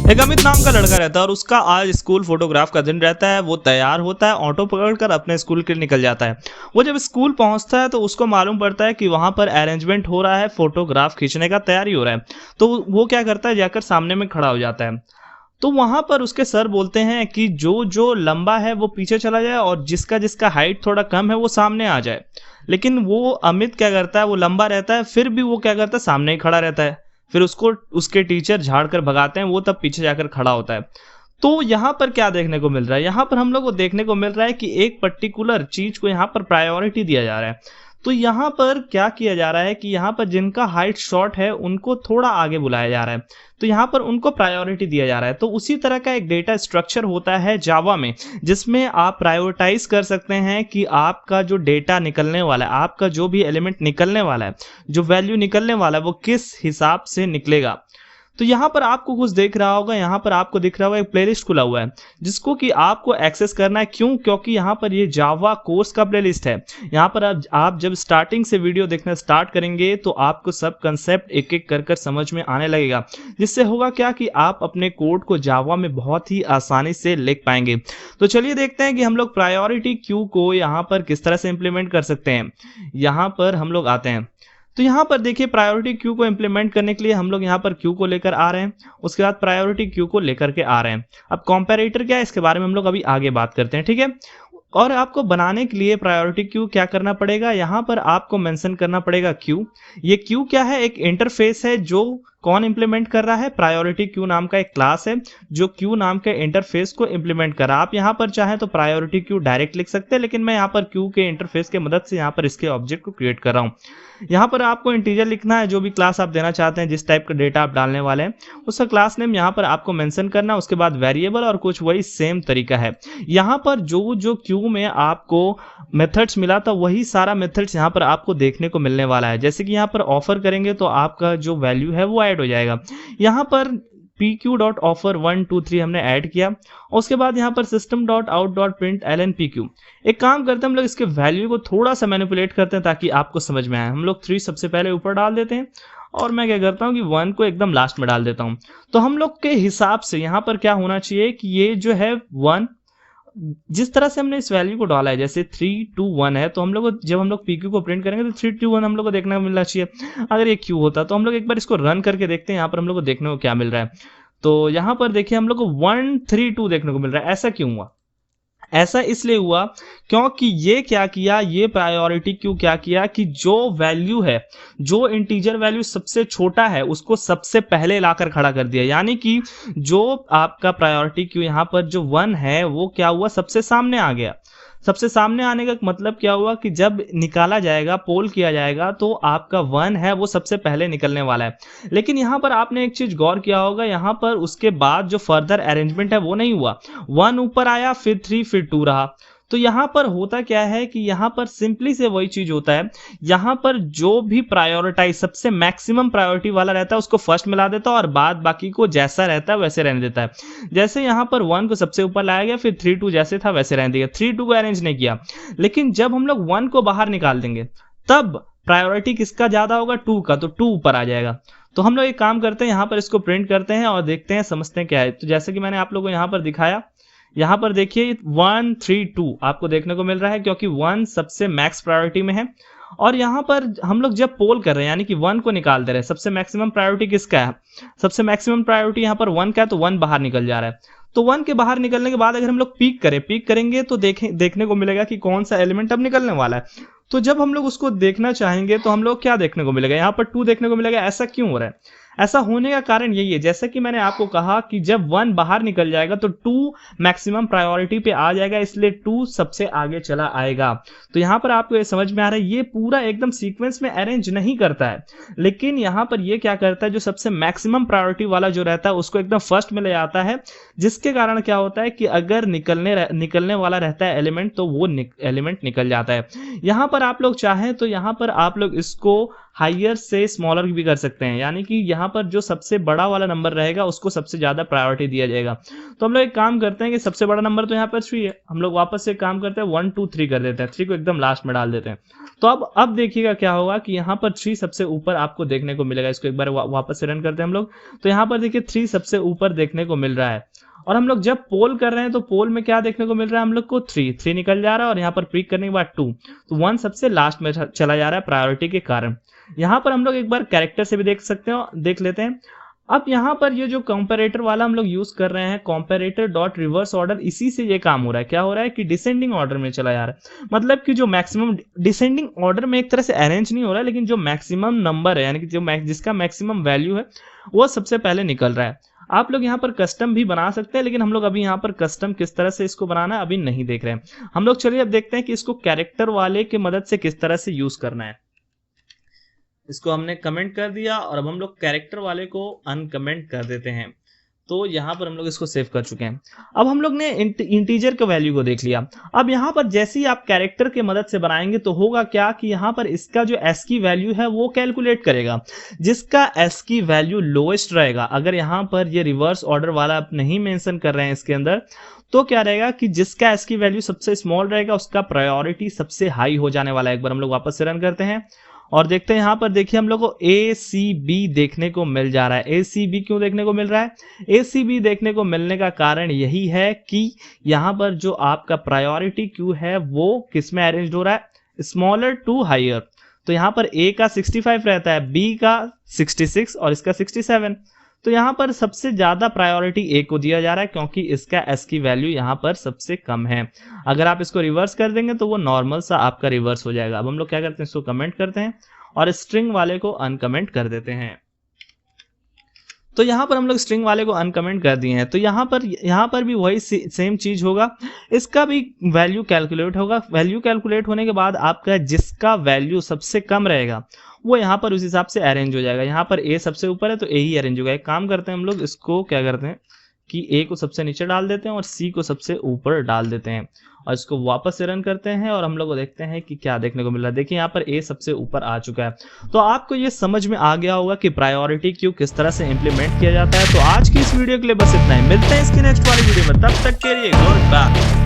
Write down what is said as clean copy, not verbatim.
एक अमित नाम का लड़का रहता है और उसका आज स्कूल फोटोग्राफ का दिन रहता है। वो तैयार होता है, ऑटो पकड़कर अपने स्कूल के लिए निकल जाता है। वो जब स्कूल पहुंचता है तो उसको मालूम पड़ता है कि वहां पर अरेंजमेंट हो रहा है, फोटोग्राफ खींचने का तैयारी हो रहा है। तो वो क्या करता है, जाकर सामने में खड़ा हो जाता है। तो वहां पर उसके सर बोलते हैं कि जो जो लंबा है वो पीछे चला जाए और जिसका जिसका हाइट थोड़ा कम है वो सामने आ जाए। लेकिन वो अमित क्या करता है, वो लंबा रहता है, फिर भी वो क्या करता है, सामने ही खड़ा रहता है। फिर उसको उसके टीचर झाड़ कर भगाते हैं, वो तब पीछे जाकर खड़ा होता है। तो यहाँ पर क्या देखने को मिल रहा है, यहाँ पर हम लोग को देखने को मिल रहा है कि एक पर्टिकुलर चीज को यहाँ पर प्रायोरिटी दिया जा रहा है। तो यहाँ पर क्या किया जा रहा है कि यहाँ पर जिनका हाइट शॉर्ट है उनको थोड़ा आगे बुलाया जा रहा है। तो यहाँ पर उनको प्रायोरिटी दिया जा रहा है। तो उसी तरह का एक डेटा स्ट्रक्चर होता है जावा में, जिसमें आप प्रायोरिटाइज कर सकते हैं कि आपका जो डेटा निकलने वाला है, आपका जो भी एलिमेंट निकलने वाला है, जो वैल्यू निकलने वाला है, वो किस हिसाब से निकलेगा। तो यहाँ पर आपको कुछ देख रहा होगा, यहाँ पर आपको दिख रहा होगा एक प्लेलिस्ट खुला हुआ है जिसको कि आपको एक्सेस करना है। क्यों? क्योंकि यहाँ पर ये जावा कोर्स का प्लेलिस्ट है। यहाँ पर आप जब स्टार्टिंग से वीडियो देखना स्टार्ट करेंगे तो आपको सब कंसेप्ट एक एक कर समझ में आने लगेगा, जिससे होगा क्या कि आप अपने कोड को जावा में बहुत ही आसानी से लिख पाएंगे। तो चलिए देखते हैं कि हम लोग प्रायोरिटी क्यू को यहाँ पर किस तरह से इंप्लीमेंट कर सकते हैं। यहाँ पर हम लोग आते हैं। तो यहाँ पर देखिए, प्रायोरिटी क्यू को इंप्लीमेंट करने के लिए हम लोग यहाँ पर क्यू को लेकर आ रहे हैं, उसके बाद प्रायोरिटी क्यू को लेकर के आ रहे हैं। अब कंपैरेटर क्या है, इसके बारे में हम लोग अभी आगे बात करते हैं, ठीक है। और आपको बनाने के लिए प्रायोरिटी क्यू क्या करना पड़ेगा, यहाँ पर आपको मेंशन करना पड़ेगा क्यू। ये क्यू क्या है, एक इंटरफेस है जो कौन इंप्लीमेंट कर रहा है, प्रायोरिटी क्यू नाम का एक क्लास है जो क्यू नाम के इंटरफेस को इंप्लीमेंट कर रहा है। आप यहाँ पर चाहें तो प्रायोरिटी क्यू डायरेक्ट लिख सकते हैं, लेकिन मैं यहाँ पर क्यू के इंटरफेस के मदद से यहाँ पर इसके ऑब्जेक्ट को क्रिएट कर रहा हूँ। यहाँ पर आपको इंटीजर लिखना है, जो भी क्लास आप देना चाहते हैं, जिस टाइप का डेटा आप डालने वाले हैं उसका क्लास नेम यहाँ पर आपको मेंशन करना है। उसके बाद वेरिएबल और कुछ वही सेम तरीका है। यहाँ पर जो जो क्यू में आपको मेथड्स मिला था वही सारा मेथड्स यहाँ पर आपको देखने को मिलने वाला है। जैसे कि यहाँ पर ऑफर करेंगे तो आपका जो वैल्यू है वो ऐड हो जाएगा। यहाँ पर pq.offer123 हमने ऐड किया और उसके बाद यहाँ पर system.out.println एक काम करते हैं, हम लोग इसके वैल्यू को थोड़ा सा मैनिपुलेट करते हैं ताकि आपको समझ में आए। हम लोग 3 सबसे पहले ऊपर डाल देते हैं और मैं क्या करता हूँ कि 1 को एकदम लास्ट में डाल देता हूँ। तो हम लोग के हिसाब से यहाँ पर क्या होना चाहिए कि ये जो है 1, जिस तरह से हमने इस वैल्यू को डाला है, जैसे 3 2 1 है, तो हम लोग जब हम लोग PQ को प्रिंट करेंगे तो 3 2 1 हम लोग को देखने को मिलना चाहिए। अगर ये Q होता तो हम लोग एक बार इसको रन करके देखते हैं यहाँ पर हम लोग को देखने को क्या मिल रहा है। तो यहाँ पर देखिए हम लोग को 1 3 2 देखने को मिल रहा है। ऐसा क्यों हुआ? ऐसा इसलिए हुआ क्योंकि ये क्या किया, ये प्रायोरिटी क्यू क्या किया कि जो वैल्यू है, जो इंटीजर वैल्यू सबसे छोटा है उसको सबसे पहले लाकर खड़ा कर दिया। यानी कि जो आपका प्रायोरिटी क्यू यहाँ पर जो 1 है वो क्या हुआ, सबसे सामने आ गया। सबसे सामने आने का मतलब क्या हुआ कि जब निकाला जाएगा, पोल किया जाएगा, तो आपका 1 है वो सबसे पहले निकलने वाला है। लेकिन यहाँ पर आपने एक चीज गौर किया होगा, यहाँ पर उसके बाद जो फर्दर अरेंजमेंट है वो नहीं हुआ। 1 ऊपर आया, फिर 3, फिर 2 रहा। तो यहाँ पर होता क्या है कि यहाँ पर सिंपली से वही चीज होता है, यहाँ पर जो भी प्रायोरिटाइज सबसे मैक्सिमम प्रायोरिटी वाला रहता है उसको फर्स्ट मिला देता है और बाद बाकी को जैसा रहता है वैसे रहने देता है। जैसे यहाँ पर 1 को सबसे ऊपर लाया गया, फिर 3 2 जैसे था वैसे रहने दिया, 3 2 को अरेंज नहीं किया। लेकिन जब हम लोग 1 को बाहर निकाल देंगे तब प्रायोरिटी किसका ज्यादा होगा, 2 का, तो 2 ऊपर आ जाएगा। तो हम लोग एक काम करते हैं, यहाँ पर इसको प्रिंट करते हैं और देखते हैं, समझते हैं क्या है। तो जैसे कि मैंने आप लोगों को यहाँ पर दिखाया, यहाँ पर देखिए 1 3 2 आपको देखने को मिल रहा है क्योंकि 1 सबसे मैक्स प्रायोरिटी में है। और यहाँ पर हम लोग जब पोल कर रहे हैं यानी कि 1 को निकाल दे रहे हैं, सबसे मैक्सिमम प्रायोरिटी किसका है, सबसे मैक्सिमम प्रायोरिटी यहाँ पर 1 का है, तो 1 बाहर निकल जा रहा है। तो 1 के बाहर निकलने के बाद अगर हम लोग पीक करेंगे तो देखने को मिलेगा कि कौन सा एलिमेंट अब निकलने वाला है। तो जब हम लोग उसको देखना चाहेंगे तो हम लोग क्या देखने को मिलेगा, यहाँ पर 2 देखने को मिलेगा। ऐसा क्यों हो रहा है? ऐसा होने का कारण यही है, जैसा कि मैंने आपको कहा कि जब 1 बाहर निकल जाएगा तो 2 मैक्सिमम प्रायोरिटी पे आ जाएगा, इसलिए 2 सबसे आगे चला आएगा। तो यहाँ पर आपको ये समझ में आ रहा है, ये पूरा एकदम सीक्वेंस में अरेंज नहीं करता है, लेकिन यहाँ पर ये क्या करता है, जो सबसे मैक्सिमम प्रायोरिटी वाला जो रहता है उसको एकदम फर्स्ट में ले आता है, जिसके कारण क्या होता है कि अगर निकलने वाला रहता है एलिमेंट तो वो एलिमेंट निकल जाता है। यहाँ पर आप लोग चाहें तो यहाँ पर आप लोग इसको हायर से स्मॉलर भी कर सकते हैं, यानी कि यहाँ पर जो सबसे बड़ा वाला नंबर रहेगा उसको सबसे ज़्यादा प्रायोरिटी दिया जाएगा। तो हम लोग एक काम करते हैं कि सबसे बड़ा नंबर तो यहाँ पर 3 है, हम लोग वापस से काम करते हैं 1 2 3 कर देते हैं, 3 को एकदम लास्ट में डाल देते हैं। तो अब देखिएगा क्या होगा कि यहाँ पर 3 सबसे ऊपर आपको देखने को मिलेगा। इसको एक बार वापस से रन करते हैं हम लोग, तो यहाँ पर देखिए 3 सबसे ऊपर देखने को मिल रहा है। और हम लोग जब पोल कर रहे हैं तो पोल में क्या देखने को मिल रहा है हम लोग को 3 निकल जा रहा है, और यहाँ पर प्रीक करने के बाद 2, तो 1 सबसे लास्ट में चला जा रहा है प्रायोरिटी के कारण। यहाँ पर हम लोग एक बार कैरेक्टर से भी देख लेते हैं। अब यहाँ पर ये जो कंपैरेटर वाला हम लोग यूज कर रहे हैं, कंपैरेटर डॉट रिवर्स ऑर्डर, इसी से ये काम हो रहा है। क्या हो रहा है कि डिसेंडिंग ऑर्डर में चला जा रहा है, मतलब कि जो मैक्सिमम डिसेंडिंग ऑर्डर में एक तरह से अरेंज नहीं हो रहा है, लेकिन जो मैक्सिमम नंबर है यानी कि जो जिसका मैक्सिमम वैल्यू है वो सबसे पहले निकल रहा है। आप लोग यहाँ पर कस्टम भी बना सकते हैं, लेकिन हम लोग अभी यहाँ पर कस्टम किस तरह से इसको बनाना है अभी नहीं देख रहे हैं। हम लोग चलिए अब देखते हैं कि इसको कैरेक्टर वाले की मदद से किस तरह से यूज करना है। इसको हमने कमेंट कर दिया और अब हम लोग कैरेक्टर वाले को अनकमेंट कर देते हैं। तो यहाँ पर हम लोग इसको सेव कर चुके हैं। अब हम लोग ने इंटीजर के वैल्यू को देख लिया। अब यहाँ पर जैसे ही आप कैरेक्टर के मदद से बनाएंगे तो होगा क्या कि यहाँ पर इसका जो एस की वैल्यू है वो कैलकुलेट करेगा, जिसका एस की वैल्यू लोएस्ट रहेगा। अगर यहाँ पर ये रिवर्स ऑर्डर वाला आप नहीं मेंशन कर रहे हैं इसके अंदर, तो क्या रहेगा कि जिसका एस की वैल्यू सबसे स्मॉल रहेगा उसका प्रायोरिटी सबसे हाई हो जाने वाला है। एक बार हम लोग वापस से रन करते हैं और देखते हैं। यहाँ पर देखिए हम लोग को ACB देखने को मिल जा रहा है। ACB क्यों देखने को मिल रहा है? ACB देखने को मिलने का कारण यही है कि यहाँ पर जो आपका प्रायोरिटी क्यू है वो किस में अरेंज हो रहा है, स्मॉलर टू हायर। तो यहाँ पर A का 65 रहता है, B का 66 और इसका 67। तो यहाँ पर सबसे ज्यादा प्रायोरिटी A को दिया जा रहा है क्योंकि इसका S की वैल्यू यहाँ पर सबसे कम है। अगर आप इसको रिवर्स कर देंगे तो वो नॉर्मल सा आपका रिवर्स हो जाएगा। अब हम लोग क्या करते हैं, इसको कमेंट करते हैं और स्ट्रिंग वाले को अनकमेंट कर देते हैं। तो यहाँ पर हम लोग स्ट्रिंग वाले को अनकमेंट कर दिए हैं। तो यहाँ पर भी वही सेम चीज होगा, इसका भी वैल्यू कैलकुलेट होगा। वैल्यू कैलकुलेट होने के बाद आपका जिसका वैल्यू सबसे कम रहेगा वो यहाँ पर उस हिसाब से अरेंज हो जाएगा। यहाँ पर A सबसे ऊपर है तो A ही अरेंज होगा। एक काम करते हैं हम लोग, इसको क्या करते हैं कि A को सबसे नीचे डाल देते हैं और C को सबसे ऊपर डाल देते हैं और इसको वापस से रन करते हैं और हम लोग को देखते हैं कि क्या देखने को मिल रहा है। देखिए यहाँ पर A सबसे ऊपर आ चुका है। तो आपको ये समझ में आ गया होगा कि प्रायोरिटी क्यू किस तरह से इंप्लीमेंट किया जाता है। तो आज की इस वीडियो के लिए बस इतना ही, मिलते हैं इसकी नेक्स्ट वाली वीडियो में, तब तक के लिए गुड बाय।